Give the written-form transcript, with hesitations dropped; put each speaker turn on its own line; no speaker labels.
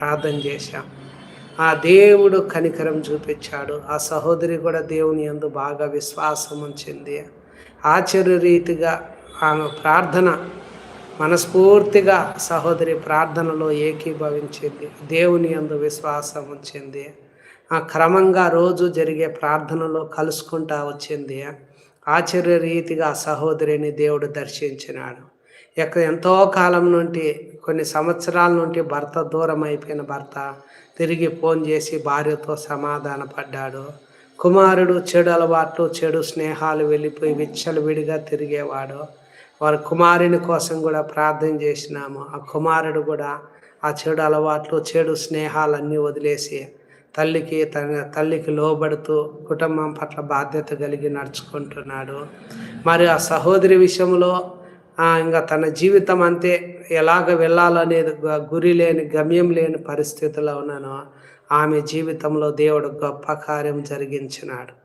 ప్రార్థన చేశాం. ఆ దేవుడు కనికరం చూపించాడు. ఆ సహోదరి కూడా దేవుని యందు బాగా విశ్వాసం ఉంచింది. ఆశ్చర్యరీతిగా ఆమె ప్రార్థన మనస్ఫూర్తిగా సహోదరి ప్రార్థనలో ఏకీభవించింది. దేవుని యందు విశ్వాసం ఉంచింది. ఆ క్రమంగా రోజు జరిగే ప్రార్థనలో కలుసుకుంటా వచ్చింది. ఆశ్చర్యరీతిగా సహోదరిని దేవుడు దర్శించినాడు. ఎంతో కాలం నుండి, కొన్ని సంవత్సరాల నుండి భర్త దూరం అయిపోయిన భర్త తిరిగి ఫోన్ చేసి భార్యతో సమాధాన పడ్డాడు. కుమారుడు చెడు అలవాట్లు, చెడు స్నేహాలు వెళ్ళిపోయి విచ్చలవిడిగా తిరిగేవాడు. వారి కుమారుని కోసం కూడా ప్రార్థన చేసినాము. ఆ కుమారుడు కూడా ఆ చెడు అలవాట్లు, చెడు స్నేహాలన్నీ వదిలేసి తల్లికి లోబడుతూ కుటుంబం పట్ల బాధ్యత కలిగి నడుచుకుంటున్నాడు. మరి ఆ సహోదరి విషయంలో ఇంకా తన జీవితం అంతే, ఎలాగ వెళ్ళాలనేది గురి లేని, గమ్యం లేని పరిస్థితిలో ఉన్నాను. ఆమె జీవితంలో దేవుడు గొప్ప కార్యం జరిగించినాడు.